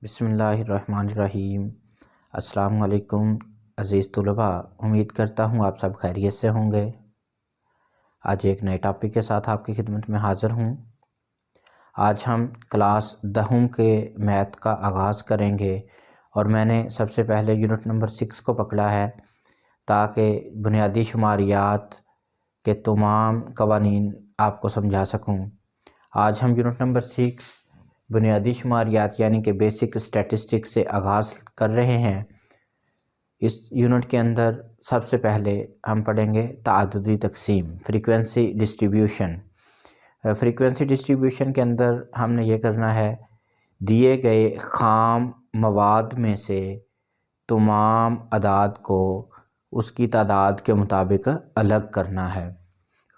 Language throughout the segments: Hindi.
बिस्मिल्लाहिर्रहमानिर्रहीम। अस्सलाम वालेकुम अज़ीज़ तुलबा, उम्मीद करता हूँ आप सब खैरियत से होंगे। आज एक नए टॉपिक के साथ आपकी खिदमत में हाज़िर हूँ। आज हम क्लास 10वीं के मैथ का आगाज़ करेंगे और मैंने सबसे पहले यूनिट नंबर 6 को पकड़ा है ताकि बुनियादी शुमारियात के तमाम कवानीन आपको समझा सकूँ। आज हम यूनिट नंबर 6 बुनियादी शुमारियात यानी कि बेसिक स्टैटिस्टिक्स से आगाज़ कर रहे हैं। इस यूनिट के अंदर सबसे पहले हम पढ़ेंगे ताअद्दुदी तक़सीम, फ्रीक्वेंसी डिस्ट्रीब्यूशन। फ्रीक्वेंसी डिस्ट्रीब्यूशन के अंदर हमने ये करना है, दिए गए ख़ाम मवाद में से तमाम अदाद को उसकी तादाद के मुताबिक अलग करना है।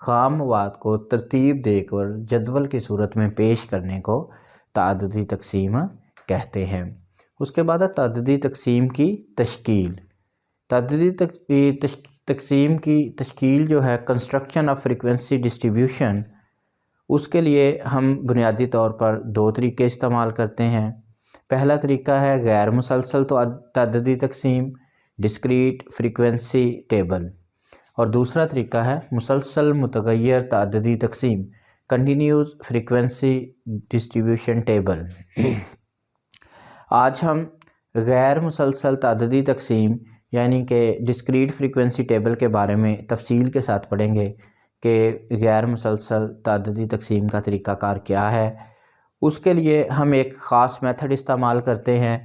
ख़ाम मवाद को तरतीब देकर जदवल की सूरत में पेश करने को ताअद्दुदी तक़सीम कहते हैं। उसके बाद ताअद्दुदी तक़सीम की तश्कील। ताअद्दुदी तक़सीम की तश्कील जो है, कंस्ट्रक्शन ऑफ फ्रीक्वेंसी डिस्ट्रीब्यूशन, उसके लिए हम बुनियादी तौर पर दो तरीके इस्तेमाल करते हैं। पहला तरीका है गैर मुसलसल ताअद्दुदी तक़सीम, डिस्क्रीट फ्रीक्वेंसी टेबल, और दूसरा तरीका है मुसलसल मुतग़य्यर ताअद्दुदी तक़सीम, कंटिन्यूस फ्रीक्वेंसी डिस्ट्रीब्यूशन टेबल। आज हम गैर मुसलसल ताअद्दुदी तक़सीम यानी कि डिस्क्रीट फ्रीक्वेंसी टेबल के बारे में तफसील के साथ पढ़ेंगे कि गैर मुसलसल ताअद्दुदी तक़सीम का तरीक़ाकार क्या है। उसके लिए हम एक ख़ास मेथड इस्तेमाल करते हैं।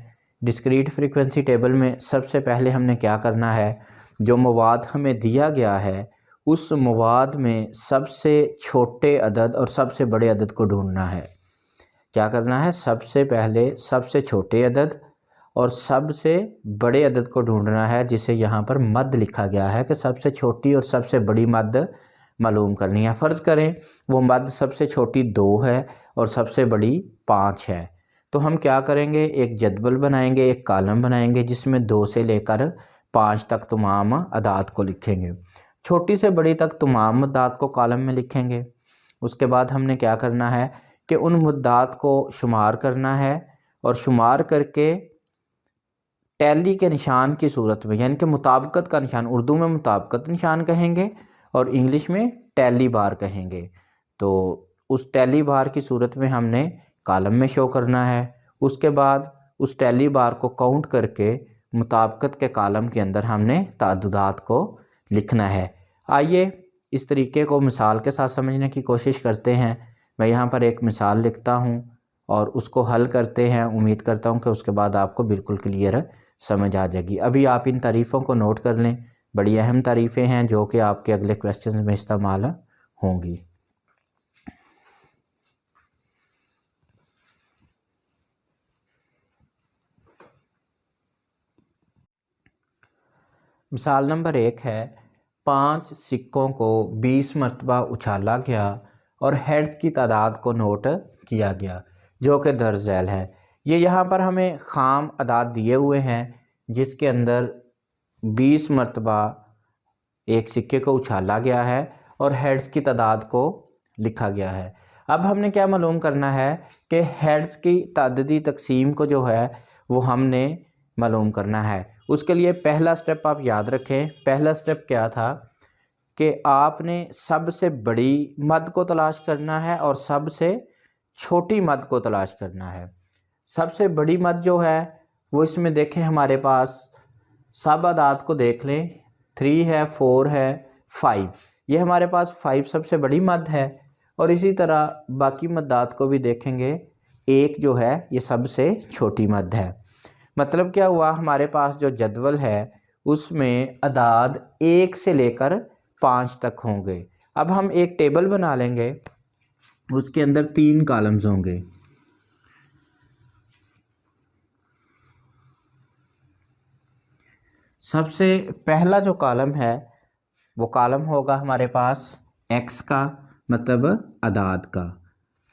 डिस्क्रीट फ्रीक्वेंसी टेबल में सबसे पहले हमने क्या करना है, जो मवाद हमें दिया गया है उस मवाद में सबसे छोटे अदद और सबसे बड़े अदद को ढूंढना है। क्या करना है, सबसे पहले सबसे छोटे अदद और सबसे बड़े अदद को ढूंढना है, जिसे यहाँ पर मद लिखा गया है कि सबसे छोटी और सबसे बड़ी मद मालूम करनी है। फ़र्ज़ करें वो मद सबसे छोटी 2 है और सबसे बड़ी 5 है, तो हम क्या करेंगे, एक जदवल बनाएंगे, एक कॉलम बनाएंगे जिसमें 2 से लेकर 5 तक तमाम अदाद को लिखेंगे। छोटी से बड़ी तक तमाम मुद्दात को कॉलम में लिखेंगे। उसके बाद हमने क्या करना है कि उन मुद्दात को शुमार करना है और शुमार करके टैली के निशान की सूरत में, यानी कि मुताबिकत का निशान, उर्दू में मुताबिकत निशान कहेंगे और इंग्लिश में टैली बार कहेंगे, तो उस टैली बार की सूरत में हमने कॉलम में शो करना है। उसके बाद उस टैली बार को काउंट करके मुताबिकत के कॉलम के अंदर हमने ताअद्दुदात को लिखना है। आइए इस तरीके को मिसाल के साथ समझने की कोशिश करते हैं। मैं यहाँ पर एक मिसाल लिखता हूँ और उसको हल करते हैं। उम्मीद करता हूँ कि उसके बाद आपको बिल्कुल क्लियर समझ आ जाएगी। अभी आप इन तारीफ़ों को नोट कर लें, बड़ी अहम तारीफ़ें हैं जो कि आपके अगले क्वेश्चन में इस्तेमाल होंगी। मिसाल नंबर 1 है, 5 सिक्कों को 20 मरतबा उछाला गया और हेड्स की तादाद को नोट किया गया जो कि दर्ज झैल है। ये यहाँ पर हमें ख़ाम अदाद दिए हुए हैं जिसके अंदर 20 मरतबा एक सिक्के को उछाला गया है और हेड्स की तादाद को लिखा गया है। अब हमने क्या मालूम करना है कि हेड्स की ताअद्दुदी तक़सीम को जो है वो हमने मालूम करना है। उसके लिए पहला स्टेप आप याद रखें। पहला स्टेप क्या था कि आपने सबसे बड़ी मद को तलाश करना है और सबसे छोटी मद को तलाश करना है। सबसे बड़ी मद जो है वो इसमें देखें, हमारे पास सब अदाद को देख लें, 3 है, 4 है, 5, ये हमारे पास 5 सबसे बड़ी मद है। और इसी तरह बाकी मद्दात को भी देखेंगे, 1 जो है ये सबसे छोटी मद है। मतलब क्या हुआ, हमारे पास जो जदवल है उसमें अदाद 1 से लेकर 5 तक होंगे। अब हम एक टेबल बना लेंगे, उसके अंदर 3 कॉलम्स होंगे। सबसे पहला जो कॉलम है वो कॉलम होगा हमारे पास x का, मतलब अदाद का।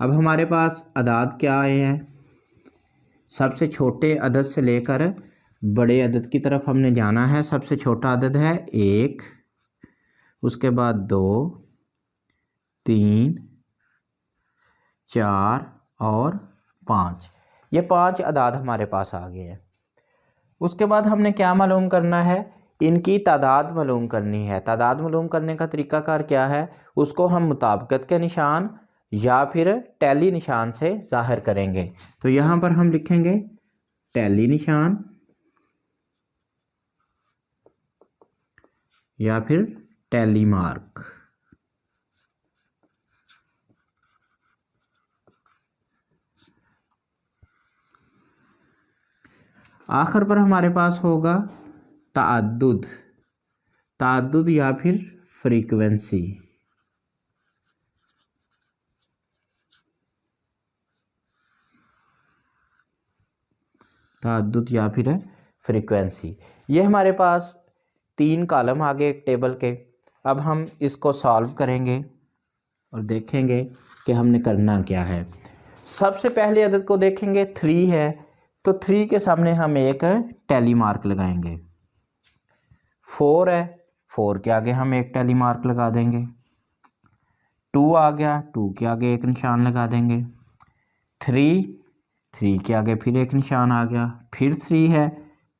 अब हमारे पास अदाद क्या आए हैं, सबसे छोटे अदद से लेकर बड़े अदद की तरफ हमने जाना है। सबसे छोटा अदद है 1, उसके बाद 2, 3, 4 और 5। ये 5 अदाद हमारे पास आ गए हैं। उसके बाद हमने क्या मालूम करना है, इनकी तादाद मालूम करनी है। तादाद मालूम करने का तरीकाकार क्या है, उसको हम मुताबिकत के निशान या फिर टैली निशान से ज़ाहिर करेंगे। तो यहाँ पर हम लिखेंगे टैली निशान या फिर टैली मार्क। आखिर पर हमारे पास होगा ताअद्दुद, ताअद्दुद या फिर फ्रीक्वेंसी। ताअद्दुद या फिर फ्रीक्वेंसी। ये हमारे पास 3 कॉलम आ गए एक टेबल के। अब हम इसको सॉल्व करेंगे और देखेंगे कि हमने करना क्या है। सबसे पहले अदद को देखेंगे 3 है, तो 3 के सामने हम एक टैली मार्क लगाएंगे। 4 है, 4 के आगे हम एक टैली मार्क लगा देंगे। 2 आ गया, 2 के आगे एक निशान लगा देंगे। 3 के आगे फिर एक निशान आ गया, फिर 3 है,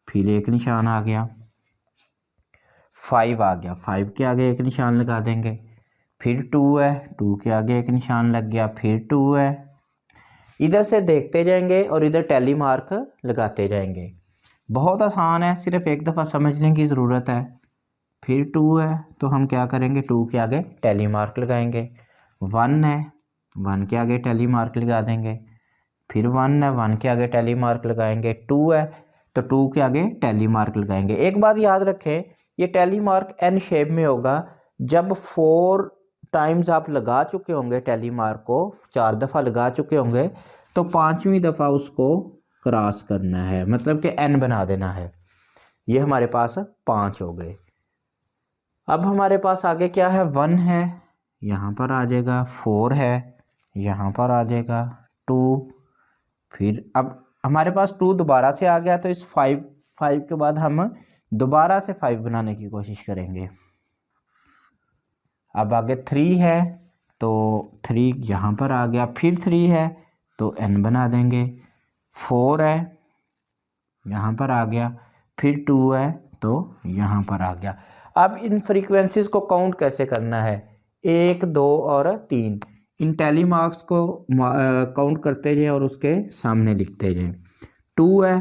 फिर एक निशान आ गया। 5 आ गया, 5 के आगे एक निशान लगा देंगे। फिर 2 है, 2 के आगे एक निशान लग गया, फिर 2 है। इधर से देखते जाएंगे और इधर टैली मार्क लगाते जाएंगे। बहुत आसान है, सिर्फ एक दफ़ा समझने की ज़रूरत है। फिर 2 है तो हम क्या करेंगे, 2 के आगे टैली मार्क लगाएंगे। 1 है, 1 के आगे टैली मार्क लगा देंगे। फिर 1 है, 1 के आगे टैली मार्क लगाएंगे। 2 है तो 2 के आगे टैली मार्क लगाएंगे। एक बात याद रखें, ये टैली मार्क एन शेप में होगा। जब 4 टाइम्स आप लगा चुके होंगे टैली मार्क को, 4 दफ़ा लगा चुके होंगे, तो 5वीं दफ़ा उसको क्रॉस करना है, मतलब कि एन बना देना है। ये हमारे पास 5 हो गए। अब हमारे पास आगे क्या है, 1 है, यहाँ पर आ जाएगा। 4 है, यहाँ पर आ जाएगा। 2, फिर अब हमारे पास 2 दोबारा से आ गया, तो इस 5 के बाद हम दोबारा से 5 बनाने की कोशिश करेंगे। अब आगे 3 है तो 3 यहाँ पर आ गया, फिर 3 है तो n बना देंगे। 4 है, यहाँ पर आ गया, फिर 2 है तो यहाँ पर आ गया। अब इन फ्रीक्वेंसीज को काउंट कैसे करना है, 1, 2 और 3, इन टैली मार्क्स को काउंट करते जाएं और उसके सामने लिखते जाएं। 2 है,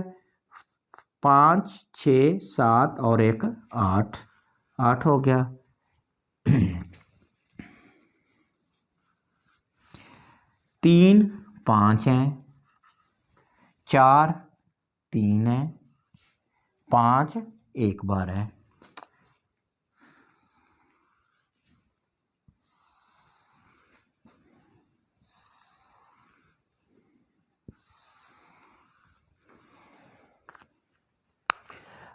5, 6, 7 और एक 8, 8 हो गया। 3, 5 है, 4, 3 है, 5 एक बार है।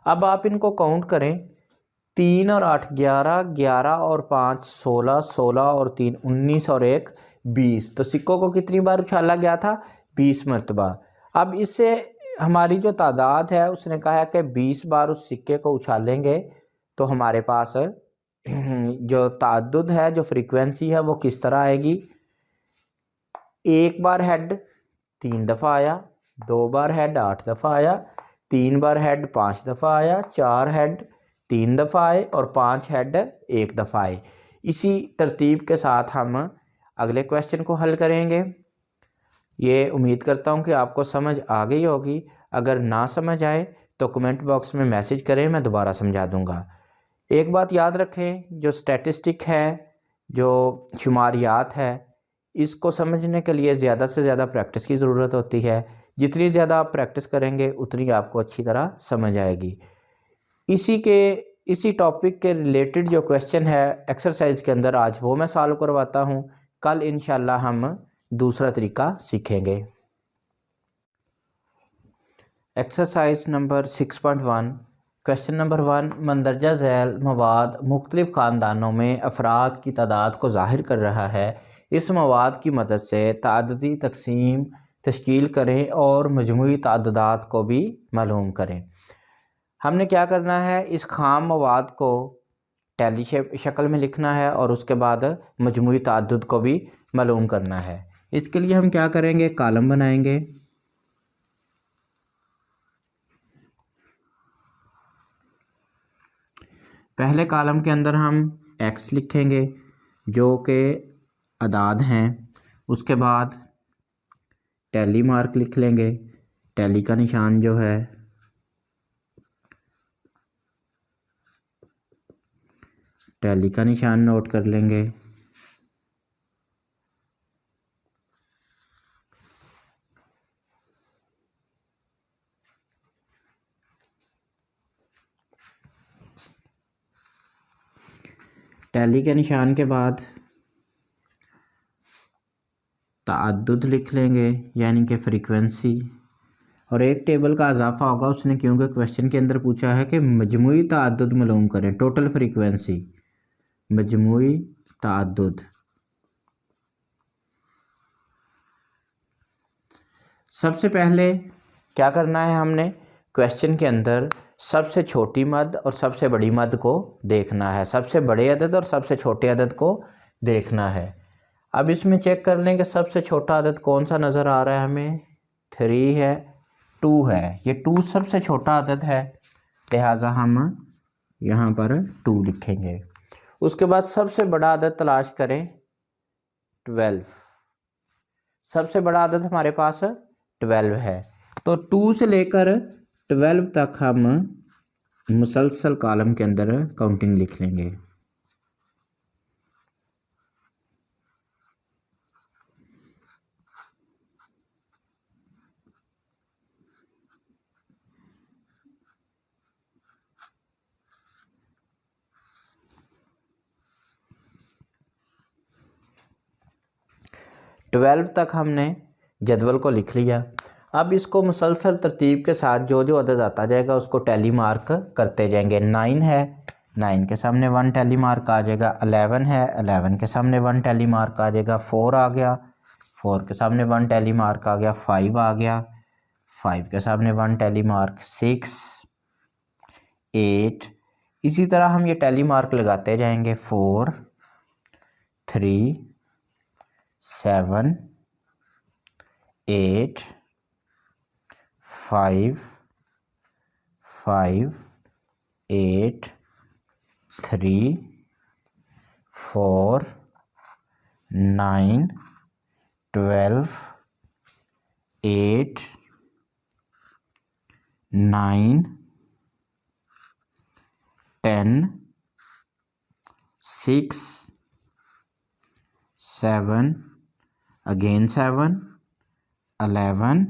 अब आप इनको काउंट करें, 3 और 8 11, 11 और 5 16, 16 और 3 19 और 1 20। तो सिक्कों को कितनी बार उछाला गया था, 20 मरतबा। अब इससे हमारी जो तादाद है, उसने कहा है कि 20 बार उस सिक्के को उछालेंगे तो हमारे पास जो ताद्दुद है, जो फ्रीक्वेंसी है, वो किस तरह आएगी। 1 बार हेड 3 दफ़ा आया, 2 बार हेड 8 दफ़ा आया, 3 बार हेड 5 दफ़ा आया, 4 हेड 3 दफ़ा आए और 5 हेड 1 दफ़ा आए। इसी तरतीब के साथ हम अगले क्वेश्चन को हल करेंगे। ये उम्मीद करता हूँ कि आपको समझ आ गई होगी। अगर ना समझ आए तो कमेंट बॉक्स में मैसेज करें, मैं दोबारा समझा दूँगा। एक बात याद रखें, जो स्टैटिस्टिक है, जो शुमारियात है, इसको समझने के लिए ज़्यादा से ज़्यादा प्रैक्टिस की ज़रूरत होती है। जितनी ज़्यादा आप प्रैक्टिस करेंगे उतनी आपको अच्छी तरह समझ आएगी। इसी टॉपिक के रिलेटेड जो क्वेश्चन है एक्सरसाइज के अंदर, आज वो मैं सॉल्व करवाता हूँ। कल इंशाल्लाह हम दूसरा तरीका सीखेंगे। Exercise number 6.1, question number 1, मंदरजा Zail मवाद मुख्तलिफ़ ख़ानदानों में अफराद की तादाद को ज़ाहिर कर रहा है। इस मवाद की मदद से ताददी तकसीम तश्कील करें और मजमूई तादाद को भी मालूम करें। हमने क्या करना है, इस खाम मवाद को टैली शक्ल में लिखना है और उसके बाद मजमूई तादुद को भी मालूम करना है। इसके लिए हम क्या करेंगे, कॉलम बनाएंगे। पहले कॉलम के अंदर हम x लिखेंगे जो कि अदाद हैं। उसके बाद टैली मार्क लिख लेंगे। टैली का निशान जो है टैली का निशान नोट कर लेंगे। टैली के निशान के बाद तअद्दुद लिख लेंगे यानी कि फ्रीक्वेंसी, और एक टेबल का इजाफा होगा उसने, क्योंकि क्वेश्चन के अंदर पूछा है कि मजमूई तअद्दुद मालूम करें, टोटल फ्रीक्वेंसी, मजमूई तअद्दुद। सबसे पहले क्या करना है, हमने क्वेश्चन के अंदर सबसे छोटी मद और सबसे बड़ी मद को देखना है, सबसे बड़े अदद और सबसे छोटे अदद को देखना है। अब इसमें चेक कर लें कि सबसे छोटा अदद कौन सा नज़र आ रहा है हमें, 3 है, 2 है। ये 2 सबसे छोटा अदद है, लिहाजा हम यहाँ पर 2 लिखेंगे। उसके बाद सबसे बड़ा अदद तलाश करें, 12। सबसे बड़ा अदद हमारे पास 12 है, तो 2 से लेकर 12 तक हम मुसलसल कॉलम के अंदर काउंटिंग लिख लेंगे। ट्वेल्व तक हमने जदवल को लिख लिया। अब इसको मुसलसल तरतीब के साथ जो जो अदद आता जाएगा उसको टैली मार्क करते जाएंगे। 9 है, 9 के सामने 1 टैली मार्क आ जाएगा। 11 है, 11 के सामने 1 टैली मार्क आ जाएगा। 4 आ गया, 4 के सामने 1 टैली मार्क आ गया। 5 आ गया, 5 के सामने 1 टैली मार्क। 6, 8, इसी तरह हम ये टैली मार्क लगाते जाएंगे। 4, 3, 7, 8, 5, 5, 8, 3, 4, 9, 12, 8, 9, 10, 6, 7, again 7, 11,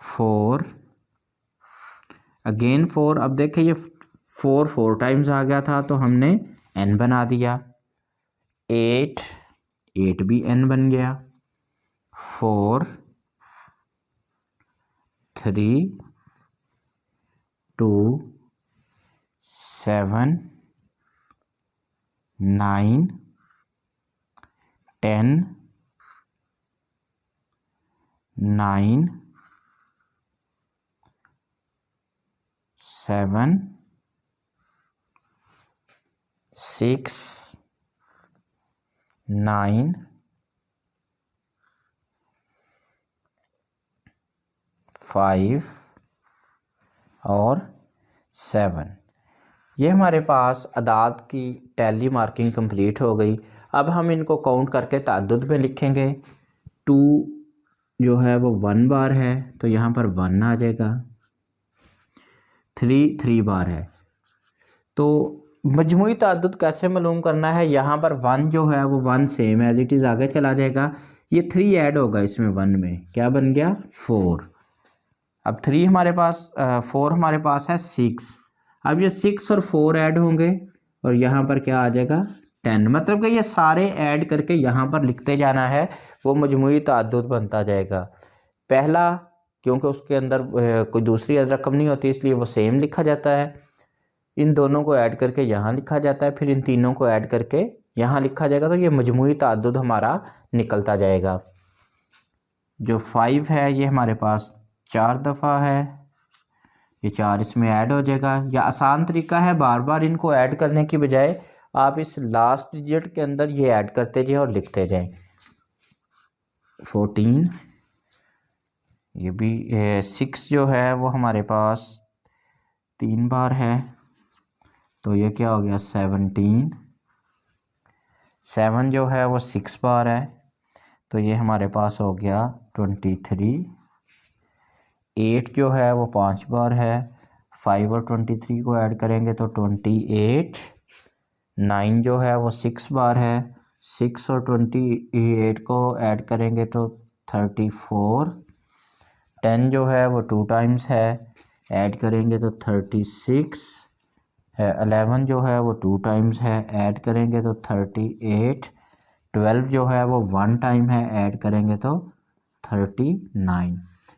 4, अगेन 4। अब देखिए ये 4 टाइम्स आ गया था तो हमने n बना दिया। 8, 8 भी n बन गया। 4, 3, 2, 7, 9, 10, 9, 7, 6, 9, 5 और 7। ये हमारे पास अदाद की टैली मार्किंग कंप्लीट हो गई। अब हम इनको काउंट करके तअद्दुद में लिखेंगे। 2 जो है वो 1 बार है तो यहाँ पर 1 आ जाएगा। 3 बार है। तो मजमूई तअद्दुद कैसे मालूम करना है, यहाँ पर 1 जो है वो 1 सेम एज इट इज़ आगे चला जाएगा। ये 3 ऐड होगा इसमें 1 में, क्या बन गया 4। अब 3 हमारे पास 4 हमारे पास है 6। अब ये 6 और 4 ऐड होंगे और यहाँ पर क्या आ जाएगा 10। मतलब कि ये सारे ऐड करके यहाँ पर लिखते जाना है, वो मजमूई तअद्दुद बनता जाएगा। पहला क्योंकि उसके अंदर कोई दूसरी रकम नहीं होती इसलिए वो सेम लिखा जाता है। इन दोनों को ऐड करके यहाँ लिखा जाता है, फिर इन तीनों को ऐड करके यहाँ लिखा जाएगा, तो ये मजमूई तअद्दुद हमारा निकलता जाएगा। जो 5 है ये हमारे पास 4 दफ़ा है, ये 4 इसमें ऐड हो जाएगा। या आसान तरीका है बार बार इनको ऐड करने की बजाय आप इस लास्ट डिजिट के अंदर ये ऐड करते जाएं और लिखते जाएं। 14, ये भी 6 जो है वो हमारे पास 3 बार है। तो ये क्या हो गया 17। 7 जो है वो 6 बार है, तो ये हमारे पास हो गया 23। 8 जो है वो 5 बार है, 5 और 23 को ऐड करेंगे तो 28। 9 जो है वो 6 बार है, 6 और 28 को ऐड करेंगे तो 34। 10 जो है वो 2 टाइम्स है, ऐड करेंगे तो 36 है। 11 जो है वो 2 टाइम्स है, ऐड करेंगे तो 38। 12 जो है वो 1 टाइम है, ऐड करेंगे तो 39।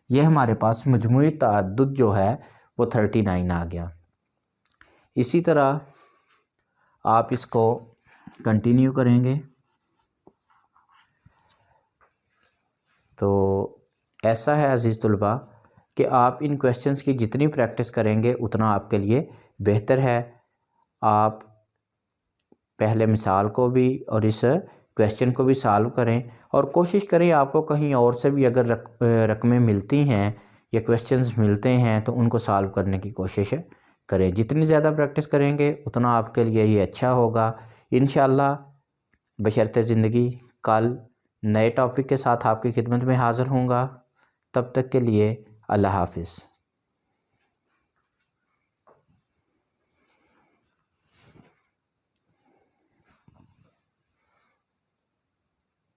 ये हमारे पास मजमूई तअद्दुद जो है वो 39 आ गया। इसी तरह आप इसको कंटिन्यू करेंगे तो ऐसा है अज़ीज़ तलबा कि आप इन क्वेश्चंस की जितनी प्रैक्टिस करेंगे उतना आपके लिए बेहतर है। आप पहले मिसाल को भी और इस क्वेश्चन को भी सॉल्व करें और कोशिश करें आपको कहीं और से भी अगर रकमें मिलती हैं या क्वेश्चंस मिलते हैं तो उनको सॉल्व करने की कोशिश करें। जितनी ज़्यादा प्रैक्टिस करेंगे उतना आपके लिए ये अच्छा होगा। इंशाअल्लाह बशर्ते ज़िंदगी कल नए टॉपिक के साथ आपकी खिदमत में हाज़िर होऊंगा। तब तक के लिए अल्लाह हाफ़िज़।